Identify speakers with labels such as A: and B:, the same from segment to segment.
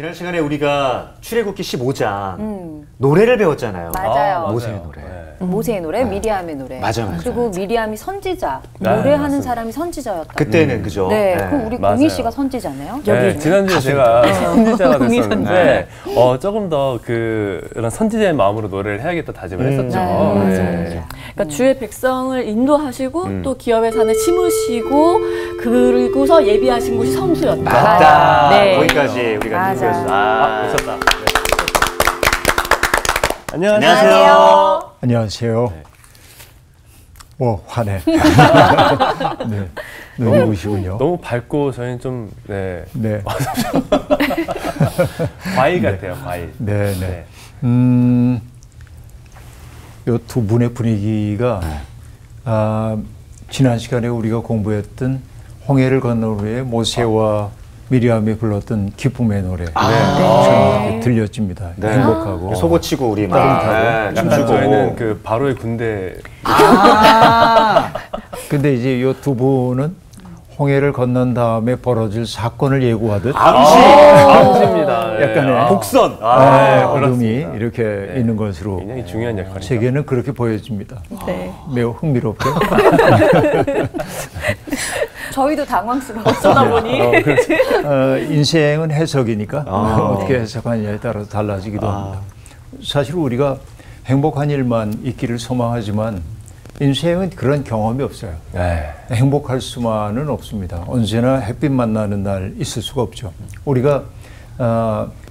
A: 지난 시간에 우리가 출애굽기 15장 노래를 배웠잖아요.
B: 맞아요.
A: 모세의 노래.
B: 모세의 노래, 미리암의 노래.
A: 맞아요.
B: 그리고 미리암이 선지자, 노래하는
C: 맞습니다.
B: 사람이 선지자였다.
A: 그때는 그죠.
B: 네, 그럼 우리
C: 맞아요.
B: 공희 씨가 선지자네요.
C: 네, 지난주에 제가 선지자가 됐었는데 조금 더 그런 선지자의 마음으로 노래를 해야겠다 다짐을 했었죠.
B: 맞아요.
D: 그러니까 주의 백성을 인도하시고 또 기업의 산에 심으시고 그리고서 예비하신 곳이 성수였다.
A: 맞다.
D: 네.
A: 거기까지 우리가
B: 맞아.
A: 누구였어?
C: 오셨다.
A: 안녕하세요.
E: 안녕하세요. 화내. 네, 누구시군요.
C: 너무 밝고 저희는 좀
E: 네,
C: 과일 같아요, 과일.
E: 네. 요 두 분의 분위기가 지난 시간에 우리가 공부했던 홍해를 건넌 후에 모세와 미리암이 불렀던 기쁨의 노래 네. 들려집니다.
A: 네.
E: 행복하고
A: 소고치고 우리 막
E: 따뜻하고
C: 약간 저희는 그 바로의 군대.
E: 근데 이제 요 두 분은 홍해를 건넌 다음에 벌어질 사건을 예고하듯
C: 암시입니다.
E: 약간의
A: 복선.
E: 어둠이 이렇게
C: 네.
E: 있는 것으로
C: 굉장히 중요한 역할이죠.
E: 제게는 그렇게 보여집니다.
D: 네.
E: 매우 흥미롭게.
B: 저희도 당황스러워요.
D: 어쩌다 보니
E: 인생은 해석이니까 어떻게 해석하느냐에 따라서 달라지기도 합니다. 사실 우리가 행복한 일만 있기를 소망하지만 인생은 그런 경험이 없어요. 행복할 수만은 없습니다. 언제나 햇빛 만나는 날 있을 수가 없죠. 우리가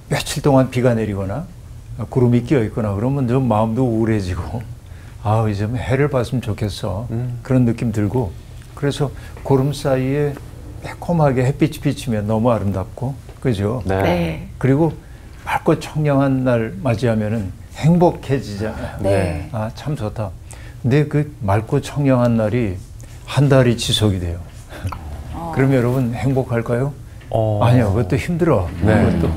E: 며칠 동안 비가 내리거나 구름이 끼어 있거나 그러면 좀 마음도 우울해지고 이제 해를 봤으면 좋겠어. 그런 느낌 들고 그래서 구름 사이에 매콤하게 햇빛이 비치면 너무 아름답고 그죠?
D: 네.
E: 그리고 맑고 청량한 날 맞이하면은 행복해지잖아요.
B: 네.
E: 참 좋다. 근데 그 맑고 청량한 날이 한 달이 지속이 돼요. 그럼 여러분 행복할까요? 아니요, 그것도 힘들어. 그것도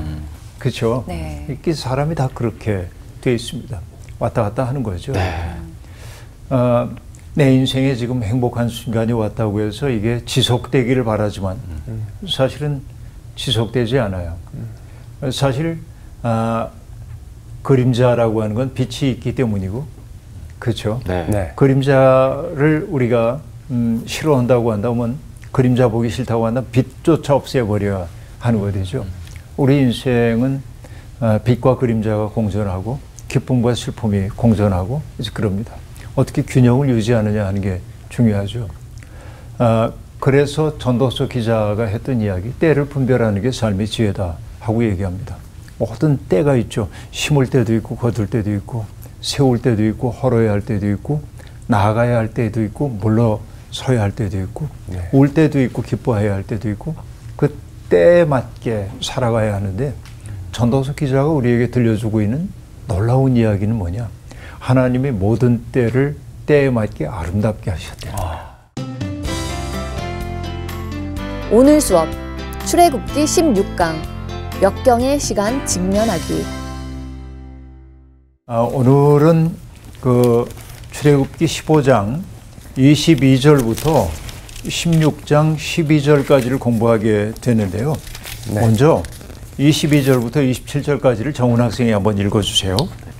E: 그렇죠.
B: 네.
E: 이게 사람이 다 그렇게 돼 있습니다. 왔다 갔다 하는 거죠. 내 인생에 지금 행복한 순간이 왔다고 해서 이게 지속되기를 바라지만 사실은 지속되지 않아요. 사실 그림자라고 하는 건 빛이 있기 때문이고 그렇죠. 그림자를 우리가 싫어한다고 한다면 그림자 보기 싫다고 한다면 빛조차 없애버려야 하는 거죠. 우리 인생은 빛과 그림자가 공존하고 기쁨과 슬픔이 공존하고 이제 그럽니다. 어떻게 균형을 유지하느냐 하는 게 중요하죠. 그래서 전도서 기자가 했던 이야기, 때를 분별하는 게 삶의 지혜다 하고 얘기합니다. 모든 때가 있죠. 심을 때도 있고 거둘 때도 있고 세울 때도 있고 헐어야 할 때도 있고 나아가야 할 때도 있고 물러서야 할 때도 있고 울 때도 있고 기뻐해야 할 때도 있고 그 때에 맞게 살아가야 하는데 전도서 기자가 우리에게 들려주고 있는 놀라운 이야기는 뭐냐? 하나님이 모든 때를 때에 맞게 아름답게 하셨대요.
F: 오늘 수업 출애굽기 16강 역경의 시간 직면하기.
E: 오늘은 그 출애굽기 15장 22절부터 16장 12절까지를 공부하게 되는데요. 먼저 22절부터 27절까지를 정훈 학생이 한번 읽어주세요.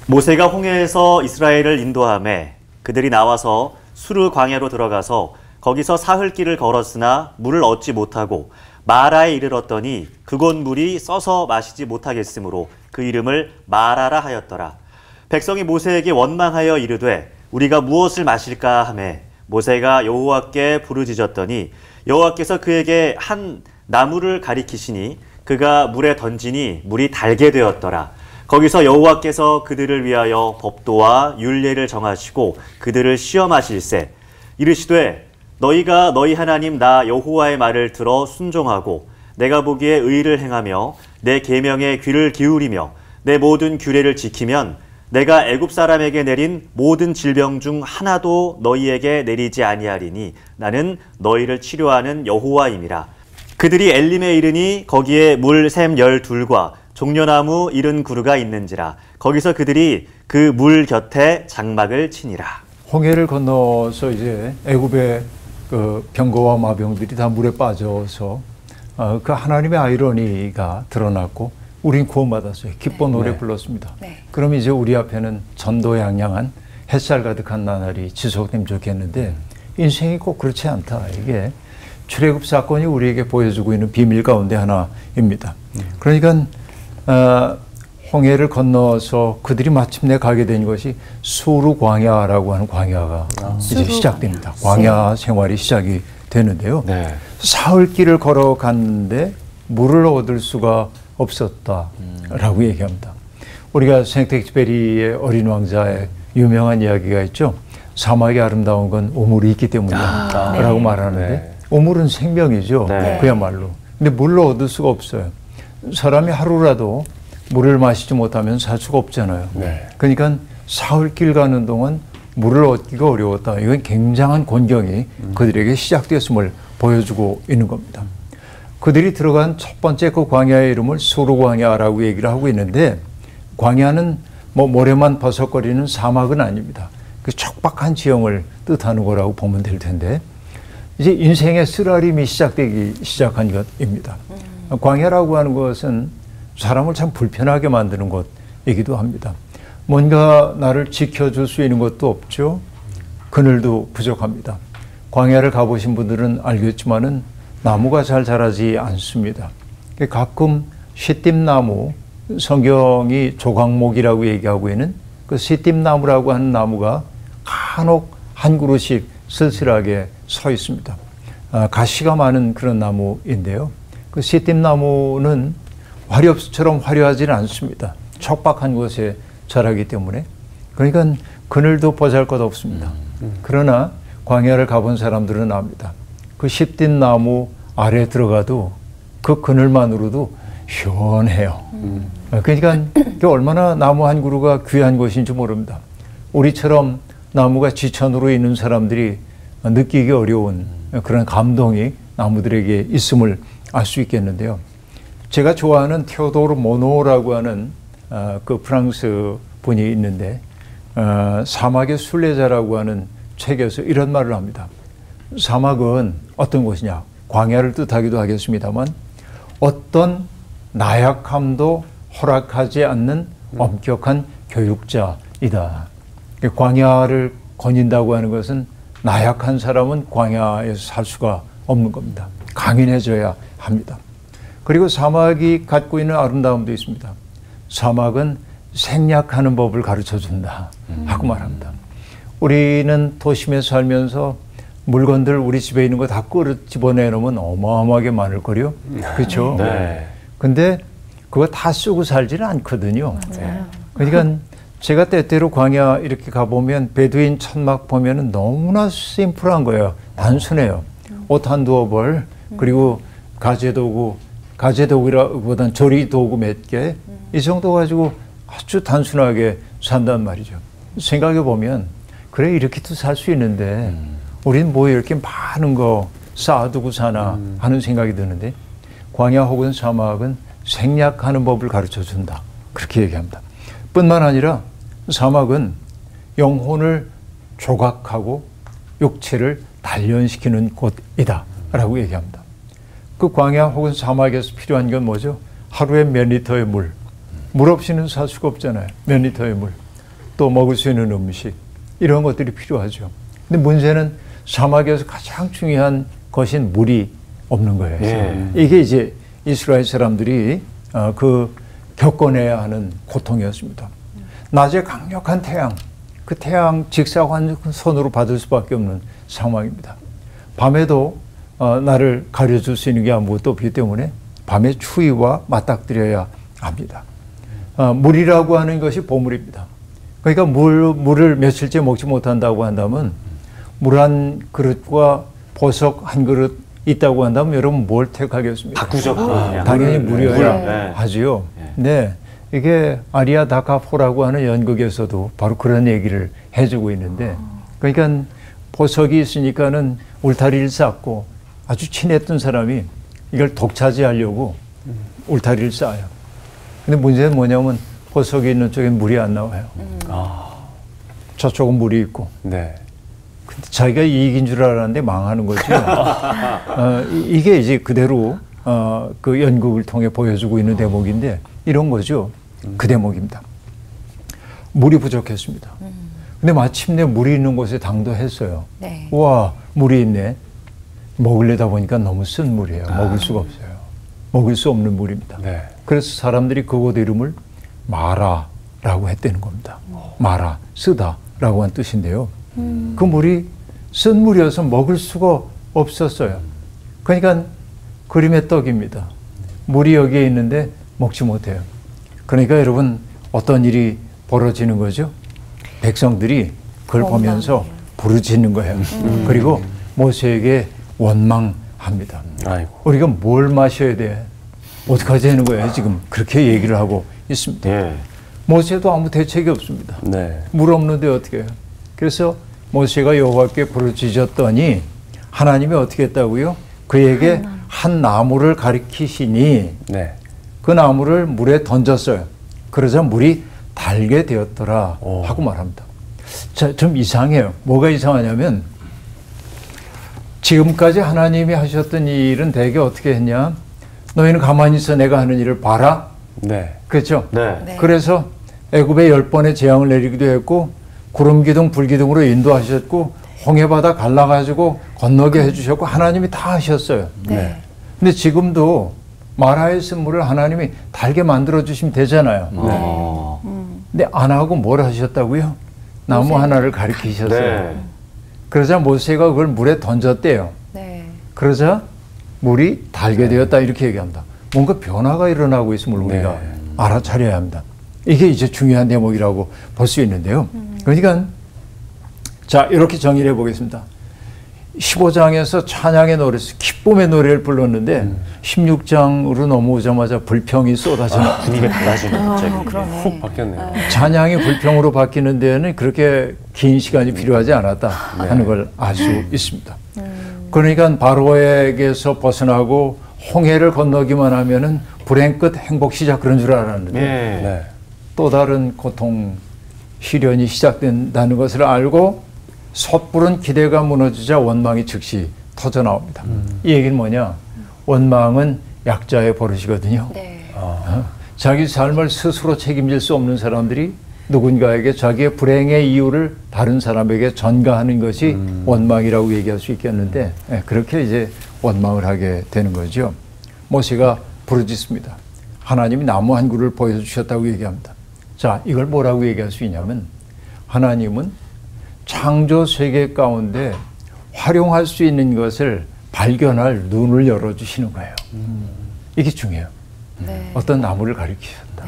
A: 모세가 홍해에서 이스라엘을 인도하매 그들이 나와서 수르 광야로 들어가서 거기서 사흘 길을 걸었으나 물을 얻지 못하고 마라에 이르렀더니 그곳 물이 써서 마시지 못하겠으므로 그 이름을 마라라 하였더라. 백성이 모세에게 원망하여 이르되 우리가 무엇을 마실까 하매 모세가 여호와께 부르짖었더니 여호와께서 그에게 한 나무를 가리키시니 그가 물에 던지니 물이 달게 되었더라. 거기서 여호와께서 그들을 위하여 법도와 율례를 정하시고 그들을 시험하실세 이르시되 너희가 너희 하나님 나 여호와의 말을 들어 순종하고 내가 보기에 의를 행하며 내 계명에 귀를 기울이며 내 모든 규례를 지키면 내가 애굽 사람에게 내린 모든 질병 중 하나도 너희에게 내리지 아니하리니 나는 너희를 치료하는 여호와임이라. 그들이 엘림에 이르니 거기에 물 샘 12과 종려나무 70그루가 있는지라. 거기서 그들이 그 물 곁에 장막을 치니라.
E: 홍해를 건너서 이제 애굽의 그 병거와 마병들이 다 물에 빠져서 그 하나님의 아이러니가 드러났고 우린 구원받았어요. 기뻐 노래
C: 네.
E: 불렀습니다.
B: 네.
E: 그럼 이제 우리 앞에는 전도양양한 햇살 가득한 나날이 지속되면 좋겠는데 인생이 꼭 그렇지 않다. 이게 출애굽 사건이 우리에게 보여주고 있는 비밀 가운데 하나입니다. 그러니까 홍해를 건너서 그들이 마침내 가게 된 것이 수르 광야라고 하는 광야가 이제 시작됩니다. 광야 생활이 시작이 되는데요.
C: 네.
E: 사흘길을 걸어갔는데 물을 얻을 수가 없었다라고 얘기합니다. 우리가 생텍쥐페리의 어린 왕자의 유명한 이야기가 있죠. 사막이 아름다운 건 우물이 있기 때문이다라고 말하는데
C: 네.
E: 우물은 생명이죠.
A: 네.
E: 그야말로. 근데 물을 얻을 수가 없어요. 사람이 하루라도 물을 마시지 못하면 살 수가 없잖아요.
C: 네.
E: 그러니까 사흘길 가는 동안 물을 얻기가 어려웠다. 이건 굉장한 곤경이 그들에게 시작됐음을 보여주고 있는 겁니다. 그들이 들어간 첫 번째 그 광야의 이름을 수르 광야라고 얘기를 하고 있는데 광야는 뭐 모래만 버석거리는 사막은 아닙니다. 그 척박한 지형을 뜻하는 거라고 보면 될 텐데 이제 인생의 쓰라림이 시작되기 시작한 것입니다. 광야라고 하는 것은 사람을 참 불편하게 만드는 곳이기도 합니다. 뭔가 나를 지켜줄 수 있는 것도 없죠. 그늘도 부족합니다. 광야를 가보신 분들은 알겠지만은 나무가 잘 자라지 않습니다. 가끔 시띠나무, 성경이 조각목이라고 얘기하고 있는 그 시띠나무라고 하는 나무가 간혹 한 그루씩 쓸쓸하게 서 있습니다. 가시가 많은 그런 나무인데요. 그 시띠나무는 화렵수처럼 화려하지는 않습니다. 척박한 곳에 자라기 때문에. 그러니까 그늘도 보잘것없습니다. 그러나 광야를 가본 사람들은 압니다. 그 시띠나무 아래 들어가도 그 그늘만으로도 시원해요. 그러니까 얼마나 나무 한 그루가 귀한 것인지 모릅니다. 우리처럼 나무가 지천으로 있는 사람들이 느끼기 어려운 그런 감동이 나무들에게 있음을 알 수 있겠는데요. 제가 좋아하는 테오도르 모노라고 하는 그 프랑스 분이 있는데 사막의 순례자라고 하는 책에서 이런 말을 합니다. 사막은 어떤 곳이냐? 광야를 뜻하기도 하겠습니다만 어떤 나약함도 허락하지 않는 엄격한 교육자이다. 광야를 거닌다고 하는 것은 나약한 사람은 광야에서 살 수가 없는 겁니다. 강인해져야 합니다. 그리고 사막이 갖고 있는 아름다움도 있습니다. 사막은 생략하는 법을 가르쳐준다 하고 말합니다. 우리는 도심에 살면서 물건들 우리 집에 있는 거 다 끌어 집어내놓으면 어마어마하게 많을 거요. 그렇죠?
C: 네.
E: 근데 그거 다 쓰고 살지는 않거든요.
D: 맞아요.
E: 그러니까 제가 때때로 광야 이렇게 가보면 베두인 천막 보면은 너무나 심플한 거예요. 단순해요. 옷 한두 벌, 그리고 가재도구라기보다는 조리도구 몇 개, 이 정도 가지고 아주 단순하게 산단 말이죠. 생각해 보면 그래 이렇게도 살 수 있는데 우리는 뭐 이렇게 많은 거 쌓아두고 사나 하는 생각이 드는데 광야 혹은 사막은 생략하는 법을 가르쳐준다. 그렇게 얘기합니다. 뿐만 아니라 사막은 영혼을 조각하고 육체를 단련시키는 곳이다 라고 얘기합니다. 그 광야 혹은 사막에서 필요한 건 뭐죠? 하루에 몇 리터의 물. 물 없이는 살 수가 없잖아요. 몇 리터의 물. 또 먹을 수 있는 음식. 이런 것들이 필요하죠. 근데 문제는 사막에서 가장 중요한 것인 물이 없는 거예요.
C: 예.
E: 이게 이제 이스라엘 사람들이 그 겪어내야 하는 고통이었습니다. 낮에 강력한 태양, 그 태양 직사광선으로 받을 수밖에 없는 상황입니다. 밤에도 나를 가려줄 수 있는 게 아무것도 없기 때문에 밤에 추위와 맞닥뜨려야 합니다. 물이라고 하는 것이 보물입니다. 그러니까 물을 며칠째 먹지 못한다고 한다면 물 한 그릇과 보석 한 그릇 있다고 한다면 여러분 뭘 택하겠습니까?
A: 바꾸죠. 그냥.
E: 당연히 물이어야
A: 네.
E: 하지요. 네. 이게 아리아 다카포라고 하는 연극에서도 바로 그런 얘기를 해주고 있는데, 그러니까 보석이 있으니까는 울타리를 쌓고 아주 친했던 사람이 이걸 독차지하려고 울타리를 쌓아요. 근데 문제는 뭐냐면 보석이 있는 쪽엔 물이 안 나와요. 저쪽은 물이 있고.
C: 네.
E: 근데 자기가 이익인 줄 알았는데 망하는 거죠. 이게 이제 그대로 그 연극을 통해 보여주고 있는 대목인데 이런 거죠. 그 대목입니다. 물이 부족했습니다. 근데 마침내 물이 있는 곳에 당도했어요.
B: 네.
E: 와, 물이 있네. 먹으려다 보니까 너무 쓴 물이에요. 먹을 수가 없어요. 먹을 수 없는 물입니다.
C: 네.
E: 그래서 사람들이 그곳 이름을 마라라고 했다는 겁니다. 마라, 쓰다라고 한 뜻인데요. 그 물이 쓴 물이어서 먹을 수가 없었어요. 그러니까 그림의 떡입니다. 물이 여기에 있는데 먹지 못해요. 그러니까 여러분 어떤 일이 벌어지는 거죠? 백성들이 그걸 보면서 부르짖는 거예요. 그리고 모세에게 원망합니다.
C: 아이고.
E: 우리가 뭘 마셔야 돼? 어떡하지 하는 거예요? 지금 그렇게 얘기를 하고 있습니다.
A: 예.
E: 모세도 아무 대책이 없습니다.
C: 네.
E: 물 없는데 어떻게 해요? 그래서 모세가 여호와께 부르짖었더니 하나님이 어떻게 했다고요? 그에게 한 나무를 가리키시니
C: 네.
E: 그 나무를 물에 던졌어요. 그러자 물이 달게 되었더라 하고 말합니다. 자, 좀 이상해요. 뭐가 이상하냐면 지금까지 하나님이 하셨던 일은 대개 어떻게 했냐? 너희는 가만히 있어 내가 하는 일을 봐라.
C: 네.
E: 그렇죠?
A: 네.
B: 네.
E: 그래서 애굽에 10번의 재앙을 내리기도 했고 구름 기둥 불 기둥으로 인도하셨고 홍해바다 갈라가지고 건너게 해주셨고 하나님이 다 하셨어요.
C: 네.
E: 근데 지금도 마라의 쓴물을 하나님이 달게 만들어 주시면 되잖아요. 근데 안 하고 뭘 하셨다고요? 나무 하나를 가리키셨어요.
A: 네.
E: 그러자 모세가 그걸 물에 던졌대요.
B: 네.
E: 그러자 물이 달게 되었다 이렇게 얘기합니다. 뭔가 변화가 일어나고 있음을 우리가 알아차려야 합니다. 이게 이제 중요한 대목이라고 볼 수 있는데요. 그러니까 자 이렇게 정의를 해보겠습니다. 15장에서 찬양의 노래, 기쁨의 노래를 불렀는데 16장으로 넘어오자마자 불평이 쏟아지는
A: 분위기가 달라지는 갑자기.
B: 그러네.
C: 훅 바뀌었네요.
E: 찬양이 불평으로 바뀌는 데는 그렇게 긴 시간이 필요하지 않았다 하는 걸 알 수 있습니다. 그러니까 바로에게서 벗어나고 홍해를 건너기만 하면은 불행 끝 행복 시작 그런 줄 알았는데
A: 예.
C: 네.
E: 또 다른 고통 시련이 시작된다는 것을 알고 섣부른 기대가 무너지자 원망이 즉시 터져 나옵니다. 이 얘기는 뭐냐? 원망은 약자의 버릇이거든요.
B: 네.
E: 자기 삶을 스스로 책임질 수 없는 사람들이 누군가에게 자기의 불행의 이유를 다른 사람에게 전가하는 것이 원망이라고 얘기할 수 있겠는데 그렇게 이제 원망을 하게 되는 거죠. 모세가 부르짖습니다. 하나님이 나무 한 그루를 보여주셨다고 얘기합니다. 자, 이걸 뭐라고 얘기할 수 있냐면 하나님은 창조 세계 가운데 활용할 수 있는 것을 발견할 눈을 열어주시는 거예요. 이게 중요해요.
B: 네.
E: 어떤 나무를 가리키셨다.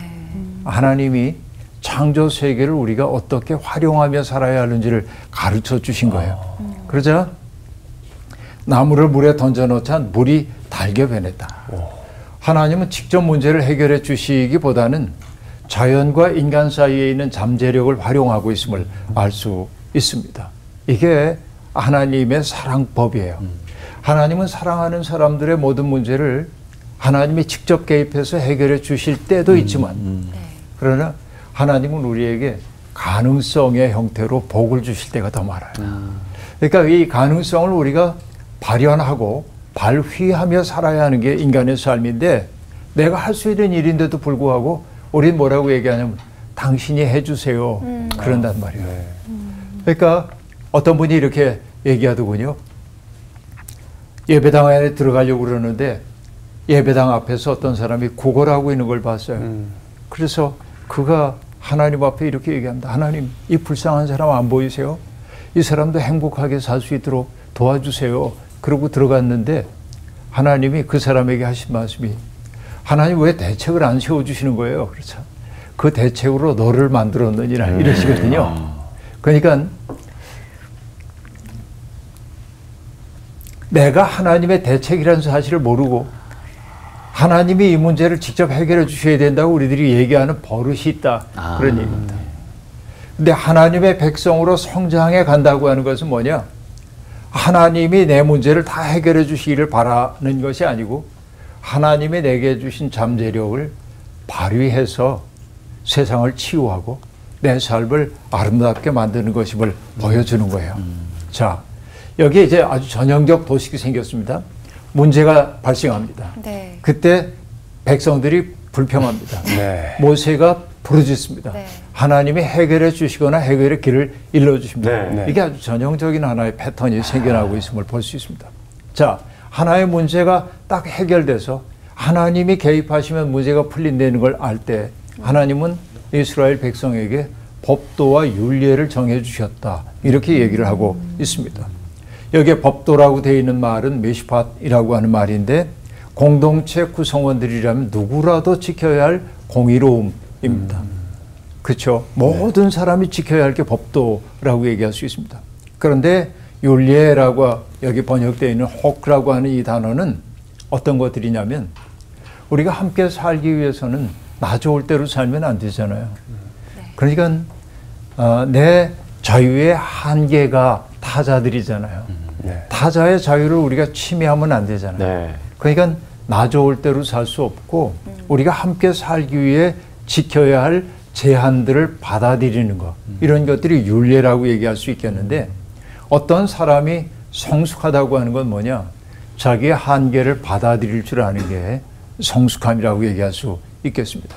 E: 하나님이 창조 세계를 우리가 어떻게 활용하며 살아야 하는지를 가르쳐 주신 거예요. 그러자 나무를 물에 던져놓자 물이 달게 변했다. 하나님은 직접 문제를 해결해 주시기보다는 자연과 인간 사이에 있는 잠재력을 활용하고 있음을 알 수 있습니다. 이게 하나님의 사랑법이에요. 하나님은 사랑하는 사람들의 모든 문제를 하나님이 직접 개입해서 해결해 주실 때도 있지만 그러나 하나님은 우리에게 가능성의 형태로 복을 주실 때가 더 많아요. 그러니까 이 가능성을 우리가 발현하고 발휘하며 살아야 하는 게 인간의 삶인데 내가 할 수 있는 일인데도 불구하고 우리는 뭐라고 얘기하냐면 당신이 해주세요. 그런단 말이에요. 그러니까 어떤 분이 이렇게 얘기하더군요. 예배당 안에 들어가려고 그러는데 예배당 앞에서 어떤 사람이 구걸하고 있는 걸 봤어요. 그래서 그가 하나님 앞에 이렇게 얘기합니다. 하나님, 이 불쌍한 사람 안 보이세요? 이 사람도 행복하게 살 수 있도록 도와주세요. 그러고 들어갔는데 하나님이 그 사람에게 하신 말씀이 하나님 왜 대책을 안 세워주시는 거예요? 그렇죠. 그 대책으로 너를 만들었느니라 이러시거든요. 그러니까 내가 하나님의 대책이라는 사실을 모르고 하나님이 이 문제를 직접 해결해 주셔야 된다고 우리들이 얘기하는 버릇이 있다. 그런 얘기입니다. 근데 하나님의 백성으로 성장해 간다고 하는 것은 뭐냐? 하나님이 내 문제를 다 해결해 주시기를 바라는 것이 아니고 하나님이 내게 주신 잠재력을 발휘해서 세상을 치유하고 내 삶을 아름답게 만드는 것임을 보여주는 거예요. 자, 여기에 이제 아주 전형적 도식이 생겼습니다. 문제가 발생합니다.
B: 네.
E: 그때 백성들이 불평합니다.
C: 네.
E: 모세가 부르짖습니다.
B: 네.
E: 하나님이 해결해 주시거나 해결의 길을 일러 주십니다.
C: 네.
E: 이게 아주 전형적인 하나의 패턴이 생겨나고 있음을 볼 수 있습니다. 자, 하나의 문제가 딱 해결돼서 하나님이 개입하시면 문제가 풀린다는 걸 알 때 하나님은 이스라엘 백성에게 법도와 율례를 정해 주셨다. 이렇게 얘기를 하고 있습니다. 여기에 법도라고 되어 있는 말은 메시팟이라고 하는 말인데 공동체 구성원들이라면 누구라도 지켜야 할 공의로움입니다. 그렇죠. 모든 사람이 지켜야 할 게 법도라고 얘기할 수 있습니다. 그런데 율례라고 여기 번역되어 있는 혹라고 하는 이 단어는 어떤 것들이냐면 우리가 함께 살기 위해서는 나 좋을 대로 살면 안 되잖아요. 그러니까 내 자유의 한계가 타자들이잖아요.
C: 네.
E: 타자의 자유를 우리가 침해하면 안 되잖아요.
A: 네.
E: 그러니까 나 좋을 대로 살 수 없고 우리가 함께 살기 위해 지켜야 할 제한들을 받아들이는 것, 이런 것들이 율례라고 얘기할 수 있겠는데 어떤 사람이 성숙하다고 하는 건 뭐냐? 자기의 한계를 받아들일 줄 아는 게 성숙함이라고 얘기할 수 있겠습니다.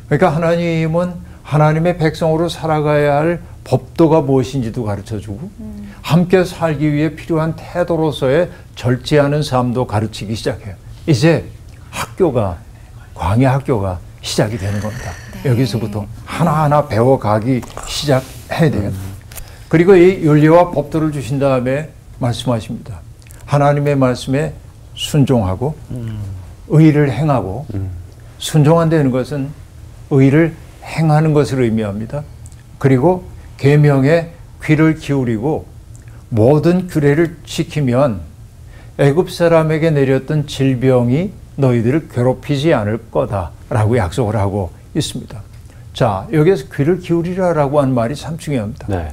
E: 그러니까 하나님은 하나님의 백성으로 살아가야 할 법도가 무엇인지도 가르쳐주고 함께 살기 위해 필요한 태도로서의 절제하는 삶도 가르치기 시작해요. 이제 학교가, 광야 학교가 시작이 되는 겁니다.
B: 네.
E: 여기서부터 하나하나 배워가기 시작해야 돼요. 그리고 이 윤리와 법도를 주신 다음에 말씀하십니다. 하나님의 말씀에 순종하고 의를 행하고 순종한다는 것은 의를 행하는 것을 의미합니다. 그리고 계명에 귀를 기울이고 모든 규례를 지키면 애굽 사람에게 내렸던 질병이 너희들을 괴롭히지 않을 거다라고 약속을 하고 있습니다. 자, 여기에서 귀를 기울이라라고 하는 말이 참 중요합니다.
A: 네.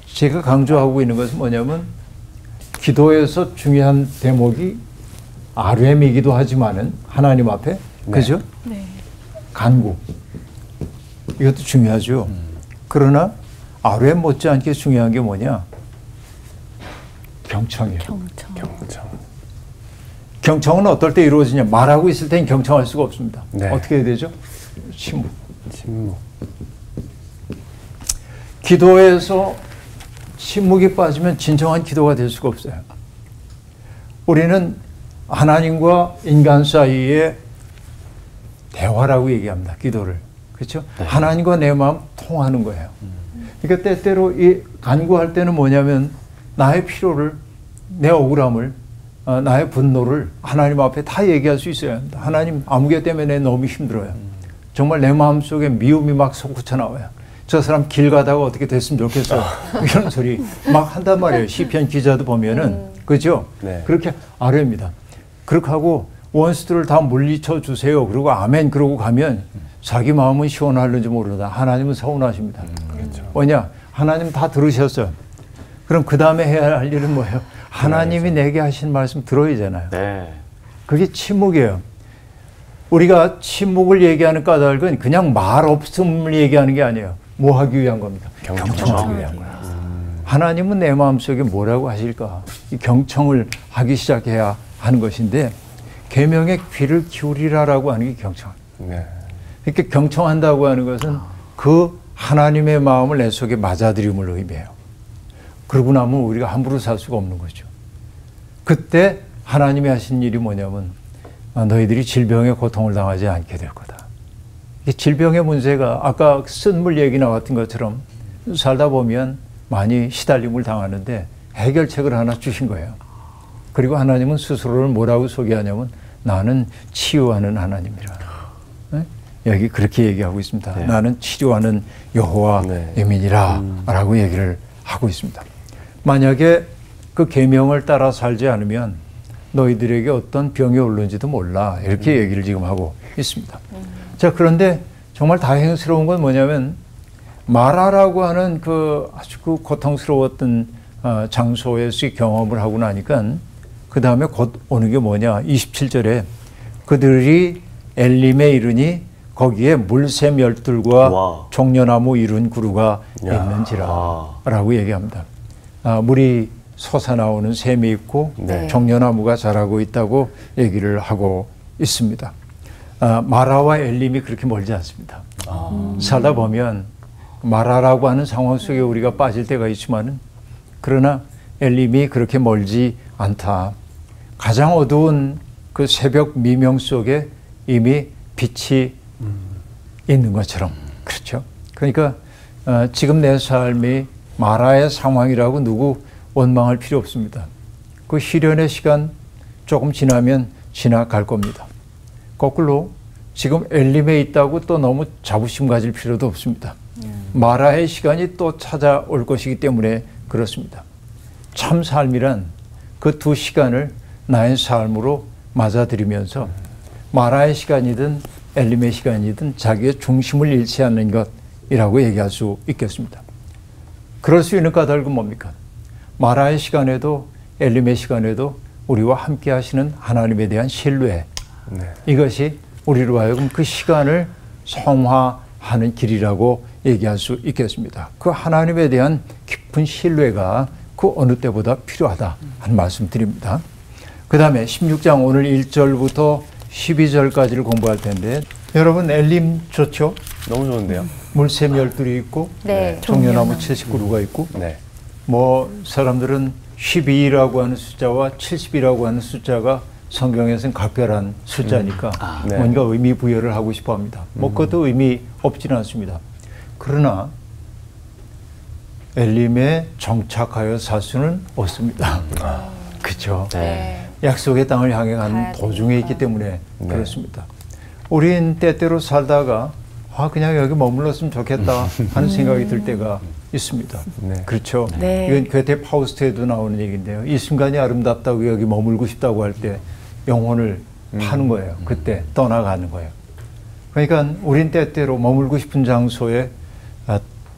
E: 제가 강조하고 있는 것은 뭐냐면 기도에서 중요한 대목이 RM이기도 하지만은 하나님 앞에 그죠?
D: 네.
E: 간구 이것도 중요하죠. 그러나 RM 못지않게 중요한 게 뭐냐? 경청이에요.
D: 경청.
C: 경청.
E: 경청은 어떨 때 이루어지냐? 말하고 있을 땐 경청할 수가 없습니다.
C: 네.
E: 어떻게 해야 되죠? 침묵.
C: 침묵.
E: 기도에서 침묵이 빠지면 진정한 기도가 될 수가 없어요. 우리는 하나님과 인간 사이에 대화라고 얘기합니다. 기도를. 그렇죠?
A: 네.
E: 하나님과 내 마음 통하는 거예요. 그러니까 때때로 이 간구할 때는 뭐냐면 나의 필요를, 내 억울함을, 나의 분노를 하나님 앞에 다 얘기할 수 있어야 합니다. 하나님, 아무개 때문에 너무 힘들어요. 정말 내 마음속에 미움이 막 솟구쳐 나와요. 저 사람 길 가다가 어떻게 됐으면 좋겠어요. 이런 소리 막 한단 말이에요. 시편 기자도 보면은. 그죠?
C: 네.
E: 그렇게 아뢰입니다. 그렇게 하고 원수들을 다 물리쳐 주세요. 그리고 아멘 그러고 가면 자기 마음은 시원할는지 모르다. 하나님은 서운하십니다.
C: 그렇죠.
E: 뭐냐? 하나님 다 들으셨어요. 그럼 그 다음에 해야 할 일은 뭐예요? 하나님이 내게 하신 말씀 들어야잖아요.
A: 네.
E: 그게 침묵이에요. 우리가 침묵을 얘기하는 까닭은 그냥 말 없음을 얘기하는 게 아니에요. 뭐 하기 위한 겁니다? 경청하기 위한 거야. 하나님은 내 마음속에 뭐라고 하실까? 이 경청을 하기 시작해야 하는 것인데 계명에 귀를 기울이라라고 하는 게 경청.
C: 네.
E: 이렇게 경청한다고 하는 것은 그 하나님의 마음을 내 속에 맞아들임을 의미해요. 그러고 나면 우리가 함부로 살 수가 없는 거죠. 그때 하나님이 하신 일이 뭐냐면 너희들이 질병의 고통을 당하지 않게 될 거다. 이 질병의 문제가 아까 쓴물 얘기 나왔던 것처럼 살다 보면 많이 시달림을 당하는데 해결책을 하나 주신 거예요. 그리고 하나님은 스스로를 뭐라고 소개하냐면 나는 치유하는 하나님이라. 네? 여기 그렇게 얘기하고 있습니다.
A: 네.
E: 나는 치료하는 여호와
C: 네.
E: 이민이라 라고 얘기를 하고 있습니다. 만약에 그 계명을 따라 살지 않으면 너희들에게 어떤 병이 오는지도 몰라. 이렇게 얘기를 지금 하고 있습니다. 자, 그런데 정말 다행스러운 건 뭐냐면 마라라고 하는 그 아주 그 고통스러웠던 장소에서 경험을 하고 나니까 그 다음에 곧 오는 게 뭐냐. 27절에 그들이 엘림에 이르니 거기에 물샘 열둘과
A: 와.
E: 종려나무 이룬 구루가 있는지라
A: 와.
E: 라고 얘기합니다. 물이 솟아나오는 샘이 있고
C: 네.
E: 종려나무가 자라고 있다고 얘기를 하고 있습니다. 마라와 엘림이 그렇게 멀지 않습니다. 살다 보면 마라라고 하는 상황 속에 우리가 빠질 때가 있지만은 그러나 엘림이 그렇게 멀지 않다. 가장 어두운 그 새벽 미명 속에 이미 빛이 있는 것처럼. 그렇죠. 그러니까 지금 내 삶이 마라의 상황이라고 누구 원망할 필요 없습니다. 그 시련의 시간 조금 지나면 지나갈 겁니다. 거꾸로 지금 엘림에 있다고 또 너무 자부심 가질 필요도 없습니다. 마라의 시간이 또 찾아올 것이기 때문에 그렇습니다. 참 삶이란 그 두 시간을 나의 삶으로 맞아들이면서 마라의 시간이든 엘림의 시간이든 자기의 중심을 잃지 않는 것이라고 얘기할 수 있겠습니다. 그럴 수 있는 까닭은 뭡니까? 마라의 시간에도 엘림의 시간에도 우리와 함께 하시는 하나님에 대한 신뢰.
C: 네.
E: 이것이 우리로 하여금 그 시간을 성화하는 길이라고 얘기할 수 있겠습니다. 그 하나님에 대한 깊은 신뢰가 그 어느 때보다 필요하다 하는 말씀 드립니다. 그 다음에 16장 오늘 1절부터 12절까지를 공부할 텐데 여러분 엘림 좋죠?
C: 너무 좋은데요.
E: 물샘 12이 있고
B: 네.
E: 종려나무 79루가 있고
C: 네.
E: 뭐 사람들은 12라고 하는 숫자와 70이라고 하는 숫자가 성경에서는 각별한 숫자니까
C: 네.
E: 뭔가 의미 부여를 하고 싶어 합니다. 뭐 그것도 의미 없지는 않습니다. 그러나 엘림에 정착하여 살 수는 없습니다. 그렇죠.
B: 네.
E: 약속의 땅을 향해 가는
B: 가야
E: 도중에 있기
B: 되니까.
E: 때문에
C: 네.
E: 그렇습니다. 우린 때때로 살다가 그냥 여기 머물렀으면 좋겠다 하는 생각이 들 때가 있습니다.
C: 네.
E: 그렇죠.
D: 네.
E: 이건 괴테 파우스트에도 나오는 얘기인데요. 이 순간이 아름답다고 여기 머물고 싶다고 할 때 영혼을 파는 거예요. 그때 떠나가는 거예요. 그러니까 우린 때때로 머물고 싶은 장소에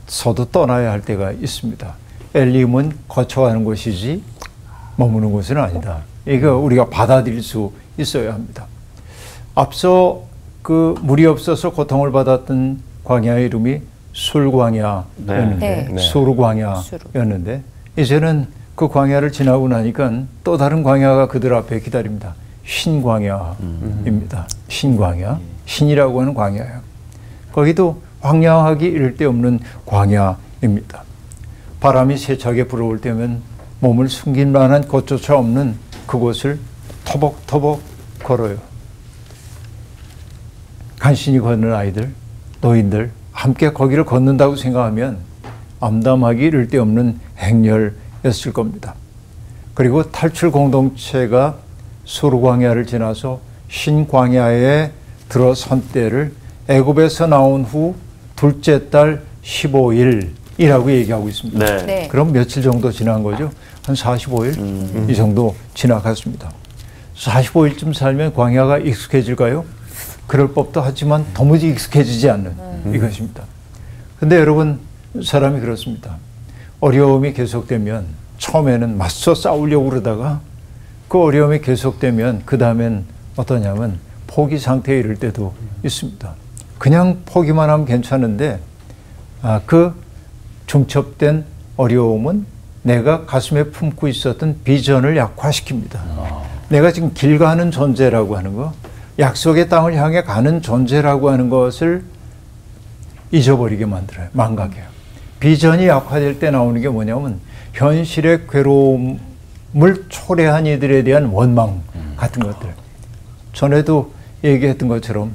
E: 서도 떠나야 할 때가 있습니다. 엘림은 거쳐가는 곳이지 머무는 곳은 아니다. 이거 우리가 받아들일 수 있어야 합니다. 앞서 그 물이 없어서 고통을 받았던 광야의 이름이 술광야였는데
B: 네.
E: 수르광야였는데 이제는 그 광야를 지나고 나니까 또 다른 광야가 그들 앞에 기다립니다. 신광야입니다. 신광야, 신이라고 하는 광야예요. 거기도 황량하기 이를 데 없는 광야입니다. 바람이 세차게 불어올 때면 몸을 숨길 만한 곳조차 없는 그곳을 터벅터벅 걸어요. 간신히 걷는 아이들, 노인들 함께 거기를 걷는다고 생각하면 암담하기 이를 데 없는 행렬이었을 겁니다. 그리고 탈출 공동체가 수르광야를 지나서 신광야에 들어선 때를 애굽에서 나온 후 둘째 달 15일이라고 얘기하고 있습니다.
A: 네.
B: 네.
E: 그럼 며칠 정도 지난 거죠? 한 45일 이 정도 지나갔습니다. 45일쯤 살면 광야가 익숙해질까요? 그럴 법도 하지만 도무지 익숙해지지 않는 이것입니다. 근데 여러분 사람이 그렇습니다. 어려움이 계속되면 처음에는 맞서 싸우려고 그러다가 그 어려움이 계속되면 그 다음엔 어떠냐면 포기 상태에 이를 때도 있습니다. 그냥 포기만 하면 괜찮은데 그 중첩된 어려움은 내가 가슴에 품고 있었던 비전을 약화시킵니다. 내가 지금 길 가는 존재라고 하는 거, 약속의 땅을 향해 가는 존재라고 하는 것을 잊어버리게 만들어요. 망각해요. 비전이 약화될 때 나오는 게 뭐냐면 현실의 괴로움을 초래한 이들에 대한 원망 같은 것들. 전에도 얘기했던 것처럼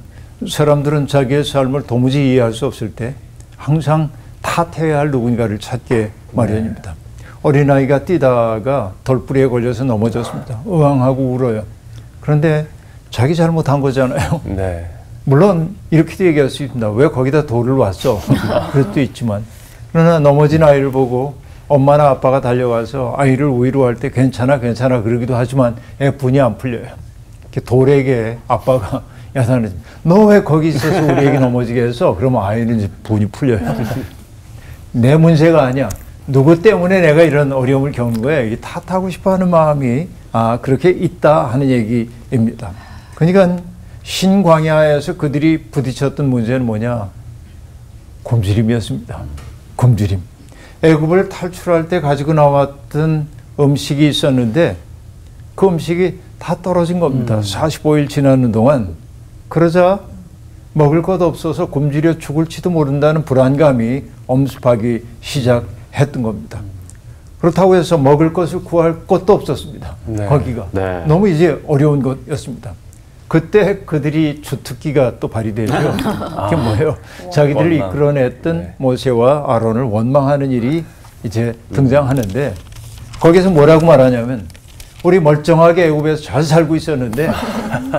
E: 사람들은 자기의 삶을 도무지 이해할 수 없을 때 항상 탓해야 할 누군가를 찾게 마련입니다. 어린아이가 뛰다가 돌부리에 걸려서 넘어졌습니다. 으앙하고 울어요. 그런데 자기 잘못한 거잖아요.
C: 네.
E: 물론 이렇게도 얘기할 수 있습니다. 왜 거기다 돌을 왔어? 그럴 수도 있지만 그러나 넘어진 아이를 보고 엄마나 아빠가 달려가서 아이를 위로할 때 괜찮아 그러기도 하지만 애 분이 안 풀려요. 돌에게 아빠가 야단을 너 왜 거기 있어서 우리 애기 넘어지게 해서 그러면 아이는 이제 분이 풀려요. 내 문제가 아니야. 누구 때문에 내가 이런 어려움을 겪는 거야. 이게 탓하고 싶어하는 마음이 그렇게 있다 하는 얘기입니다. 그러니까 신광야에서 그들이 부딪혔던 문제는 뭐냐? 굶주림이었습니다. 굶주림. 애굽을 탈출할 때 가지고 나왔던 음식이 있었는데 그 음식이 다 떨어진 겁니다. 45일 지나는 동안. 그러자 먹을 것 없어서 굶주려 죽을지도 모른다는 불안감이 엄습하기 시작했던 겁니다. 그렇다고 해서 먹을 것을 구할 것도 없었습니다.
C: 네.
E: 거기가.
A: 네.
E: 너무 이제 어려운 것이었습니다. 그때 그들이 주특기가 또 발휘되죠. 그게 뭐예요? 자기들을
C: 원망.
E: 이끌어냈던
C: 네.
E: 모세와 아론을 원망하는 일이 이제 등장하는데 거기서 뭐라고 말하냐면 우리 멀쩡하게 애굽에서 잘 살고 있었는데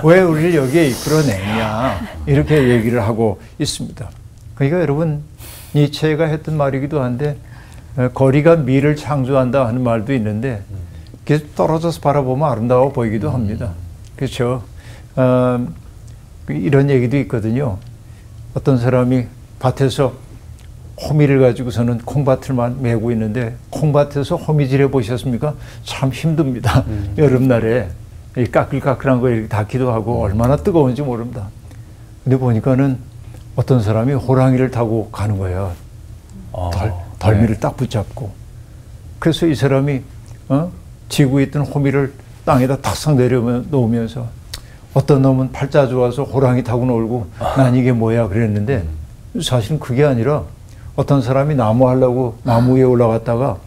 E: 왜 우리를 여기에 이끌어내냐 이렇게 얘기를 하고 있습니다. 그러니까 여러분 니체가 했던 말이기도 한데 거리가 미를 창조한다 하는 말도 있는데 떨어져서 바라보면 아름다워 보이기도 합니다. 그렇죠. 이런 얘기도 있거든요. 어떤 사람이 밭에서 호미를 가지고서는 콩밭을만 메고 있는데 콩밭에서 호미질 해보셨습니까? 참 힘듭니다. 여름날에 이 까끌까끌한 거 이렇게 닿기도 하고 얼마나 뜨거운지 모릅니다. 근데 보니까는 어떤 사람이 호랑이를 타고 가는 거예요. 덜미를 딱 붙잡고. 그래서 이 사람이 지구에 있던 호미를 땅에다 탁상 내려놓으면서 어떤 놈은 팔자 좋아서 호랑이 타고 놀고 난 이게 뭐야 그랬는데 사실은 그게 아니라 어떤 사람이 나무 하려고 나무 위에 올라갔다가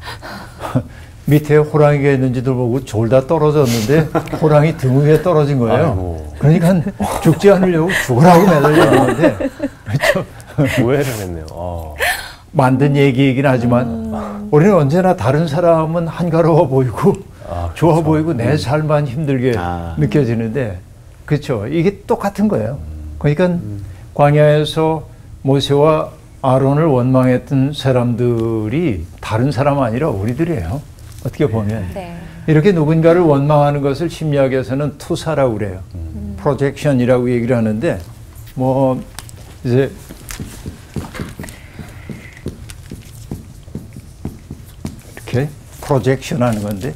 E: 밑에 호랑이가 있는지도 모르고 졸다 떨어졌는데 호랑이 등 위에 떨어진 거예요.
C: 아이고.
E: 그러니까 죽지 않으려고 죽으라고 매달렸는데 그렇죠?
C: 오해를 했네요.
E: 만든 얘기이긴 하지만 우리는 언제나 다른 사람은 한가로워 보이고 좋아
C: 그렇죠.
E: 보이고 내 삶만 힘들게 느껴지는데 그렇죠. 이게 똑같은 거예요. 그러니까 광야에서 모세와 아론을 원망했던 사람들이 다른 사람 아니라 우리들이에요. 어떻게 보면
B: 네.
E: 이렇게 누군가를 원망하는 것을 심리학에서는 투사라고 그래요. 프로젝션이라고 얘기를 하는데 뭐 이제 이렇게 프로젝션 하는 건데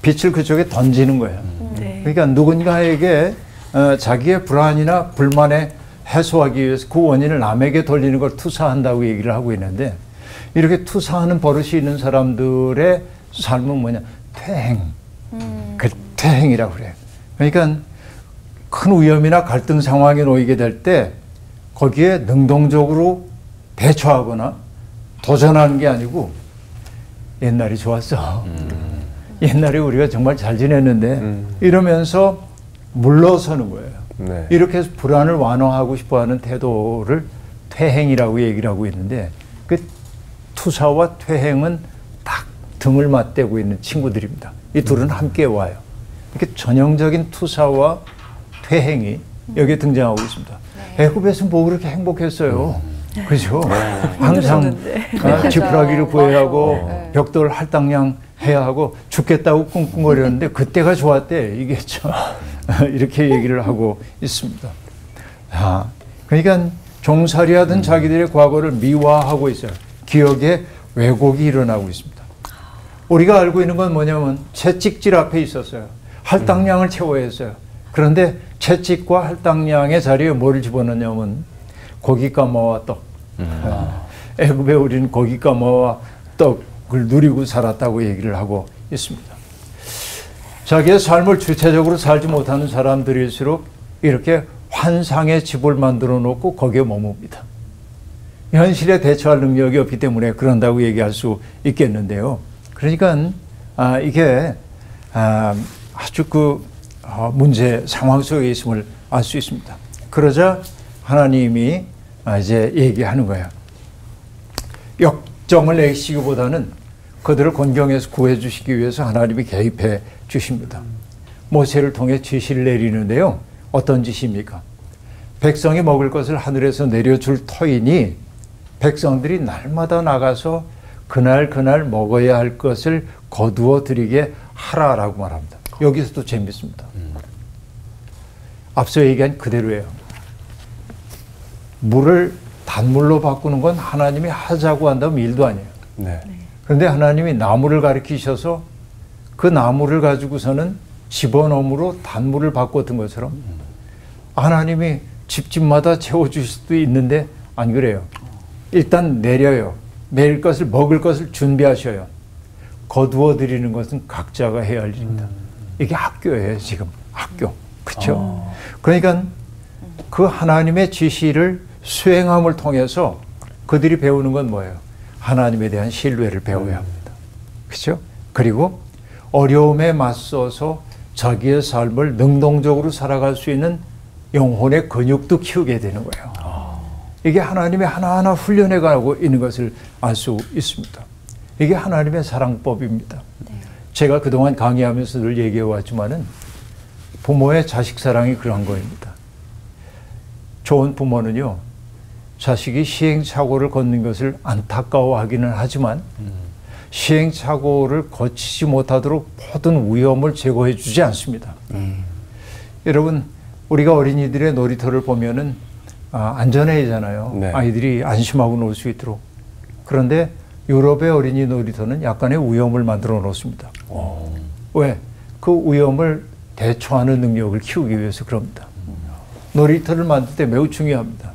E: 빛을 그쪽에 던지는 거예요.
D: 네.
E: 그러니까 누군가에게 자기의 불안이나 불만에 해소하기 위해서 그 원인을 남에게 돌리는 걸 투사한다고 얘기를 하고 있는데 이렇게 투사하는 버릇이 있는 사람들의 삶은 뭐냐? 퇴행. 그 퇴행이라고 그래요. 그러니까 큰 위험이나 갈등 상황에 놓이게 될 때 거기에 능동적으로 대처하거나 도전하는 게 아니고 옛날이 좋았어. 옛날에 우리가 정말 잘 지냈는데 이러면서 물러서는 거예요.
C: 네.
E: 이렇게 해서 불안을 완화하고 싶어하는 태도를 퇴행이라고 얘기를 하고 있는데 그 투사와 퇴행은 딱 등을 맞대고 있는 친구들입니다. 이 둘은 함께 와요. 이렇게 전형적인 투사와 퇴행이 여기에 등장하고 있습니다. 애굽에서 뭐 그렇게 행복했어요. 그죠? 항상 지푸라기를 구해야 하고 벽돌 할당량 해야 하고 죽겠다고 꿍꿍거렸는데 그때가 좋았대. 이게 참 이렇게 얘기를 하고 있습니다. 그러니까 종살이하던 자기들의 과거를 미화하고 있어요. 기억에 왜곡이 일어나고 있습니다. 우리가 알고 있는 건 뭐냐면 채찍질 앞에 있었어요. 할당량을 채워야 했어요. 그런데 채찍과 할당량의 자리에 뭐를 집어넣냐면 고깃가마와 떡. 애굽에 우리는 고깃가마와 떡을 누리고 살았다고 얘기를 하고 있습니다. 자기의 삶을 주체적으로 살지 못하는 사람들일수록 이렇게 환상의 집을 만들어 놓고 거기에 머뭅니다. 현실에 대처할 능력이 없기 때문에 그런다고 얘기할 수 있겠는데요. 그러니까 이게 아주 문제 상황 속에 있음을 알 수 있습니다. 그러자 하나님이 이제 얘기하는 거예요. 역정을 내시기보다는 그들을 곤경에서 구해 주시기 위해서 하나님이 개입해 주십니다. 모세를 통해 지시를 내리는데요. 어떤 지시입니까? 백성이 먹을 것을 하늘에서 내려줄 터이니 백성들이 날마다 나가서 그날 먹어야 할 것을 거두어 드리게 하라라고 말합니다. 여기서도 재밌습니다. 앞서 얘기한 그대로예요. 물을 단물로 바꾸는 건 하나님이 하자고 한다면 일도 아니에요.
C: 네.
E: 그런데 하나님이 나무를 가리키셔서 그 나무를 가지고서는 집어넣음으로 단물을 바꿨던 것처럼 하나님이 집집마다 채워주실 수도 있는데 안 그래요. 일단 내려요. 먹을 것을 준비하셔요. 거두어 드리는 것은 각자가 해야 할 일입니다. 이게 학교예요, 지금. 학교. 그렇죠? 그러니까 그 하나님의 지시를 수행함을 통해서 그들이 배우는 건 뭐예요? 하나님에 대한 신뢰를 배워야 합니다. 그렇죠? 그리고 어려움에 맞서서 자기의 삶을 능동적으로 살아갈 수 있는 영혼의 근육도 키우게 되는 거예요. 이게 하나님의 하나하나 훈련해 가고 있는 것을 알 수 있습니다. 이게 하나님의 사랑법입니다. 제가 그동안 강의하면서 늘 얘기해 왔지만은 부모의 자식 사랑이 그런 거입니다. 좋은 부모는요, 자식이 시행착오를 걷는 것을 안타까워하기는 하지만 시행착오를 거치지 못하도록 모든 위험을 제거해 주지 않습니다. 여러분, 우리가 어린이들의 놀이터를 보면은 안전해야잖아요.
C: 네.
E: 아이들이 안심하고 놀 수 있도록. 그런데 유럽의 어린이 놀이터는 약간의 위험을 만들어 놓습니다. 왜? 그 위험을 대처하는 능력을 키우기 위해서 그럽니다. 놀이터를 만들 때 매우 중요합니다.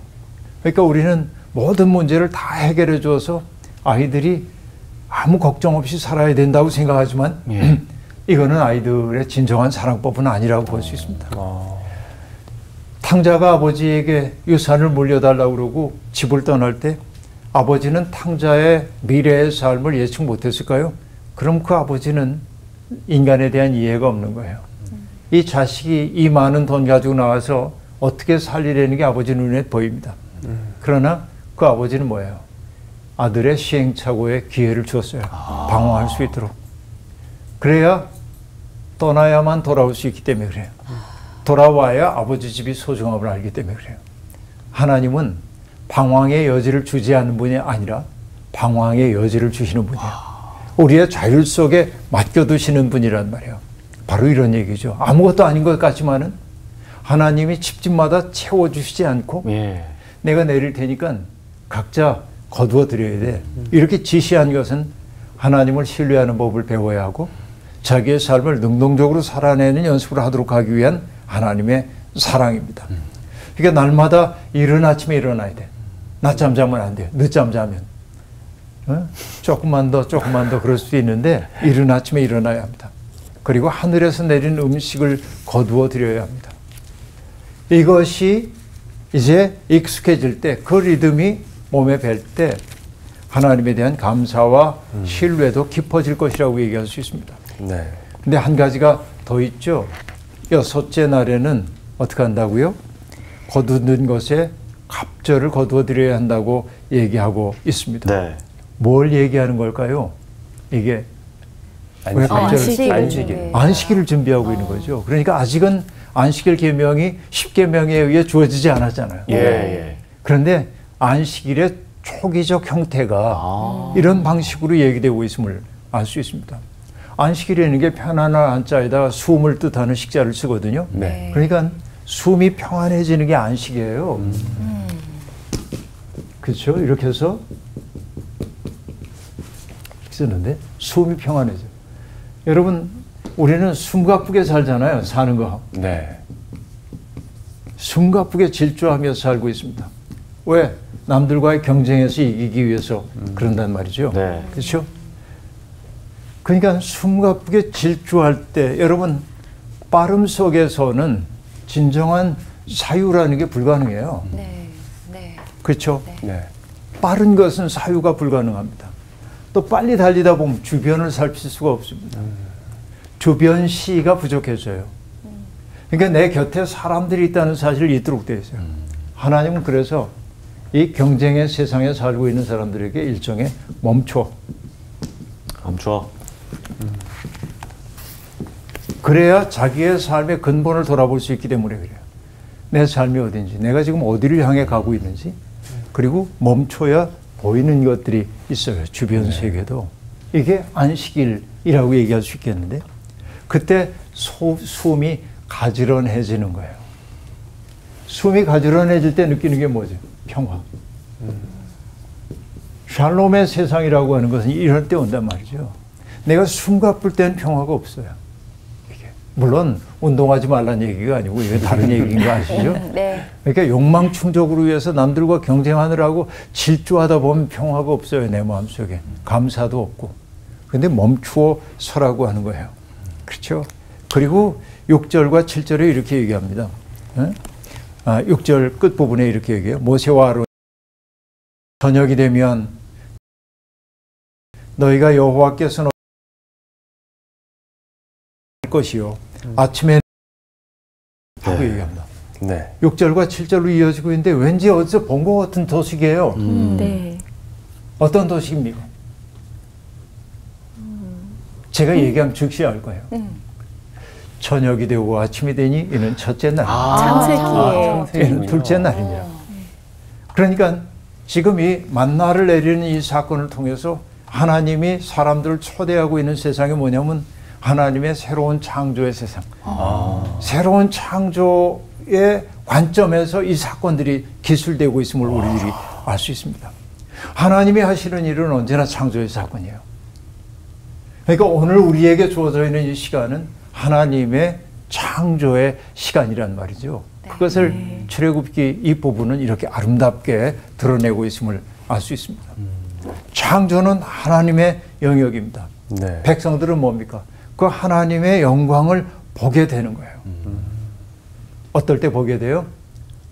E: 그러니까 우리는 모든 문제를 다 해결해 줘서 아이들이 아무 걱정 없이 살아야 된다고 생각하지만 이거는 아이들의 진정한 사랑법은 아니라고 볼 수 있습니다. 탕자가 아버지에게 유산을 물려달라고 그러고 집을 떠날 때 아버지는 탕자의 미래의 삶을 예측 못했을까요? 그럼 그 아버지는 인간에 대한 이해가 없는 거예요. 이 자식이 이 많은 돈 가지고 나와서 어떻게 살리려는 게 아버지 눈에 보입니다. 그러나 그 아버지는 뭐예요? 아들의 시행착오에 기회를 주었어요. 방어할 수 있도록. 그래야 떠나야만 돌아올 수 있기 때문에 그래요. 돌아와야 아버지 집이 소중함을 알기 때문에 그래요. 하나님은 방황의 여지를 주지 않는 분이 아니라 방황의 여지를 주시는 분이에요. 우리의 자율 속에 맡겨두시는 분이란 말이에요. 바로 이런 얘기죠. 아무것도 아닌 것 같지만은 하나님이 집집마다 채워주시지 않고 내가 내릴 테니까 각자 거두어 드려야 돼. 이렇게 지시한 것은 하나님을 신뢰하는 법을 배워야 하고 자기의 삶을 능동적으로 살아내는 연습을 하도록 하기 위한 하나님의 사랑입니다. 그러니까 날마다 이른 아침에 일어나야 돼. 낮잠 자면 안 돼요. 늦잠 자면. 조금만 더 그럴 수도 있는데 이른 아침에 일어나야 합니다. 그리고 하늘에서 내린 음식을 거두어 드려야 합니다. 이것이 이제 익숙해질 때 그 리듬이 몸에 뵐 때 하나님에 대한 감사와 신뢰도 깊어질 것이라고 얘기할 수 있습니다.
C: 네.
E: 근데 한 가지가 더 있죠. 여섯째 날에는 어떻게 한다고요? 거두는 것에 갑절을 거두어 드려야 한다고 얘기하고 있습니다.
A: 네.
E: 뭘 얘기하는 걸까요? 이게 왜 갑절을 안식일을 준비하고 있는 거죠. 그러니까 아직은 안식일 계명이 10계명에 의해 주어지지 않았잖아요. 그런데 안식일의 초기적 형태가 이런 방식으로 얘기되고 있음을 알 수 있습니다. 안식일이라는 게 편안한 한자에다가 숨을 뜻하는 식자를 쓰거든요.
C: 네.
E: 그러니까 숨이 평안해지는 게 안식이에요. 그렇죠? 이렇게 해서 쓰는데 숨이 평안해져. 여러분, 우리는 숨가쁘게 살잖아요. 사는 거.
C: 네.
E: 숨가쁘게 질주하며 살고 있습니다. 왜? 남들과의 경쟁에서 이기기 위해서 그런단 말이죠.
A: 네.
E: 그렇죠? 그러니까 숨가쁘게 질주할 때 여러분 빠름 속에서는 진정한 사유라는 게 불가능해요. 그렇죠?
C: 네.
E: 빠른 것은 사유가 불가능합니다. 또 빨리 달리다 보면 주변을 살필 수가 없습니다. 주변 시가 부족해져요. 그러니까 내 곁에 사람들이 있다는 사실을 잊도록 되어 있어요. 하나님은 그래서 이 경쟁의 세상에 살고 있는 사람들에게 일종의 멈춰. 그래야 자기의 삶의 근본을 돌아볼 수 있기 때문에 그래요. 내 삶이 어딘지, 내가 지금 어디를 향해 가고 있는지, 그리고 멈춰야 보이는 것들이 있어요. 주변 세계도. 이게 안식일이라고 얘기할 수 있겠는데, 그때 숨이 가지런해지는 거예요. 숨이 가지런해질 때 느끼는 게 뭐죠? 평화. 샬롬의 세상이라고 하는 것은 이럴 때 온단 말이죠. 내가 숨가쁠 때는 평화가 없어요. 이게. 물론 운동하지 말라는 얘기가 아니고 이게 다른 얘기인 거 아시죠?
B: 네.
E: 그러니까 욕망 충족을 위해서 남들과 경쟁하느라고 질주하다 보면 평화가 없어요. 내 마음속에. 감사도 없고. 근데 멈추어 서라고 하는 거예요. 그렇죠? 그리고 6절과 7절에 이렇게 얘기합니다. 6절 끝부분에 이렇게 얘기해요. 모세와 아론 저녁이 되면 너희가 여호와께서 할 것이요 아침에 하고 얘기합니다.
C: 네.
E: 6절과 7절로 이어지고 있는데 왠지 어디서 본 것 같은 도식이에요.
D: 네.
E: 어떤 도식입니까? 제가 얘기하면 즉시 알 거예요. 저녁이 되고 아침이 되니 이는 첫째 날,
D: 창세기에
E: 이는 둘째 날이냐. 그러니까 지금 이 만나를 내리는 이 사건을 통해서 하나님이 사람들을 초대하고 있는 세상이 뭐냐면 하나님의 새로운 창조의 세상. 새로운 창조의 관점에서 이 사건들이 기술되고 있음을 우리들이 알 수 있습니다. 하나님이 하시는 일은 언제나 창조의 사건이에요. 그러니까 오늘 우리에게 주어져 있는 이 시간은 하나님의 창조의 시간이란 말이죠. 그것을 출애굽기 이 부분은 이렇게 아름답게 드러내고 있음을 알 수 있습니다. 창조는 하나님의 영역입니다.
C: 네.
E: 백성들은 뭡니까? 그 하나님의 영광을 보게 되는 거예요. 어떨 때 보게 돼요?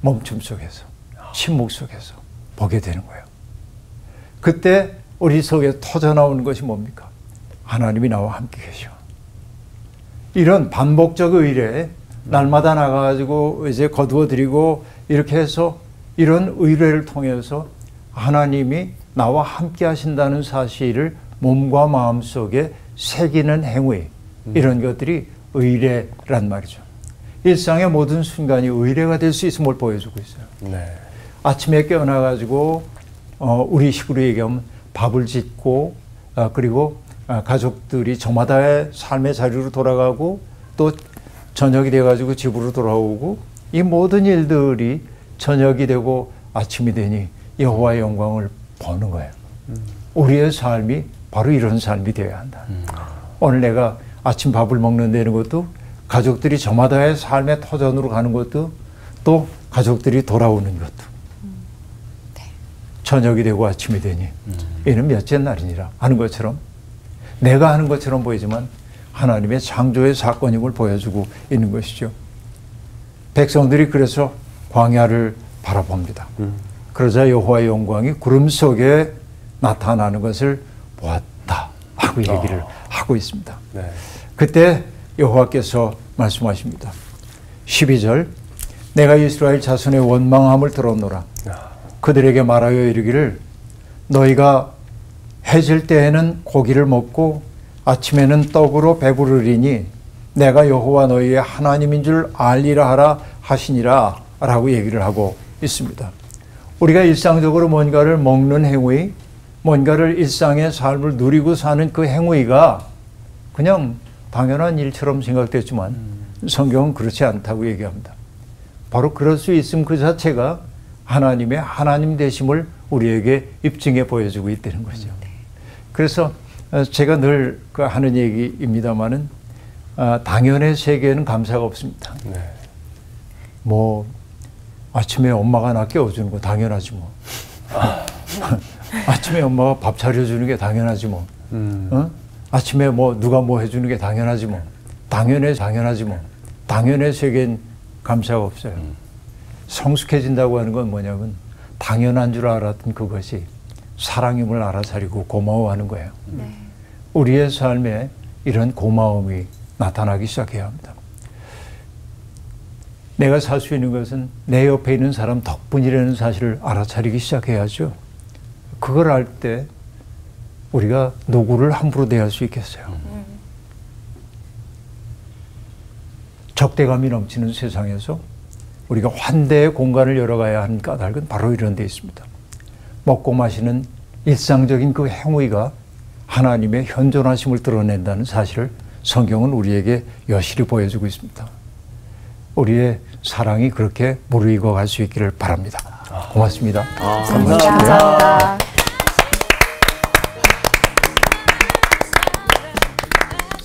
E: 멈춤 속에서, 침묵 속에서 보게 되는 거예요. 그때 우리 속에 터져나오는 것이 뭡니까? 하나님이 나와 함께 계셔. 이런 반복적 의뢰, 날마다 나가가지고 이제 거두어드리고 이렇게 해서 이런 의뢰를 통해서 하나님이 나와 함께 하신다는 사실을 몸과 마음 속에 새기는 행위, 이런 것들이 의뢰란 말이죠. 일상의 모든 순간이 의뢰가 될 수 있음을 보여주고 있어요.
C: 네.
E: 아침에 깨어나가지고 우리 식으로 얘기하면 밥을 짓고 그리고 가족들이 저마다의 삶의 자리로 돌아가고 또 저녁이 돼가지고 집으로 돌아오고 이 모든 일들이 저녁이 되고 아침이 되니 여호와의 영광을 보는 거예요. 우리의 삶이 바로 이런 삶이 되어야 한다. 오늘 내가 아침 밥을 먹는다는 것도 가족들이 저마다의 삶의 터전으로 가는 것도 또 가족들이 돌아오는 것도 저녁이 되고 아침이 되니 이는 몇째 날이니라 하는 것처럼 내가 하는 것처럼 보이지만 하나님의 창조의 사건임을 보여주고 있는 것이죠. 백성들이 그래서 광야를 바라봅니다. 그러자 여호와의 영광이 구름 속에 나타나는 것을 보았다 하고 얘기를 하고 있습니다.
C: 네.
E: 그때 여호와께서 말씀하십니다. 12절 내가 이스라엘 자손의 원망함을 들었노라. 그들에게 말하여 이르기를 너희가 해질 때에는 고기를 먹고 아침에는 떡으로 배부르리니 내가 여호와 너희의 하나님인 줄 알리라 하라 하시니라 라고 얘기를 하고 있습니다. 우리가 일상적으로 뭔가를 먹는 행위, 뭔가를 일상의 삶을 누리고 사는 그 행위가 그냥 당연한 일처럼 생각됐지만 성경은 그렇지 않다고 얘기합니다. 바로 그럴 수 있음 그 자체가 하나님의 하나님 되심을 우리에게 입증해 보여주고 있다는 거죠. 그래서 제가 늘 하는 얘기입니다만은 당연의 세계에는 감사가 없습니다.
C: 네.
E: 뭐 아침에 엄마가 나 깨워주는 거 당연하지 뭐. 아침에 엄마가 밥 차려주는 게 당연하지 뭐. 아침에 뭐 누가 뭐 해주는 게 당연하지 뭐. 당연하지 뭐. 당연의 세계엔 감사가 없어요. 성숙해진다고 하는 건 뭐냐면 당연한 줄 알았던 그것이 사랑임을 알아차리고 고마워하는 거예요. 우리의 삶에 이런 고마움이 나타나기 시작해야 합니다. 내가 살 수 있는 것은 내 옆에 있는 사람 덕분이라는 사실을 알아차리기 시작해야죠. 그걸 알 때 우리가 누구를 함부로 대할 수 있겠어요. 적대감이 넘치는 세상에서 우리가 환대의 공간을 열어가야 하는 까닭은 바로 이런 데 있습니다. 먹고 마시는 일상적인 그 행위가 하나님의 현존하심을 드러낸다는 사실을 성경은 우리에게 여실히 보여주고 있습니다. 우리의 사랑이 그렇게 무르익어 갈 수 있기를 바랍니다. 고맙습니다.
B: 감사합니다.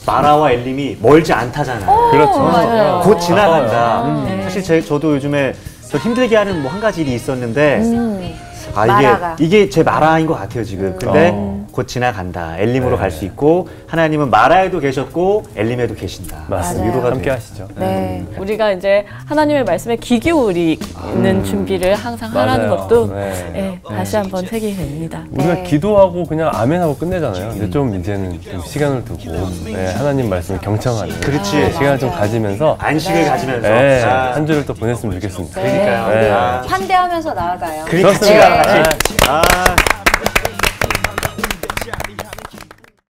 A: 마라와 엘림이 멀지 않다잖아요.
C: 그렇죠.
D: 맞아요.
A: 곧 지나간다. 사실 저도 요즘에 저 힘들게 하는 뭐 한 가지 일이 있었는데 아,
B: 마라가.
A: 이게 제 마라인 것 같아요, 지금. 근데 곧 지나간다. 엘림으로 갈 수 있고, 하나님은 마라에도 계셨고, 엘림에도 계신다.
C: 맞습니다.
A: 위로가
C: 함께
A: 돼요.
C: 하시죠.
B: 네.
D: 우리가 이제 하나님의 말씀에 귀 기울이는 준비를 항상 하라는
C: 맞아요.
D: 것도
C: 네.
D: 예, 다시 한번 새기게 됩니다.
C: 우리가
B: 네.
C: 기도하고 그냥 아멘하고 끝내잖아요. 근데 좀 이제는 좀 시간을 두고 네, 하나님 말씀을 경청하는
A: 그렇지.
C: 시간을 좀 가지면서
A: 안식을 가지면서.
C: 네,
A: 아,
C: 한 주를 또 보냈으면 좋겠습니다.
A: 그러니까요.
C: 네.
A: 아,
B: 환대하면서 나아가요.
A: 같이
C: 그렇습니다.
A: 가, 같이. 아.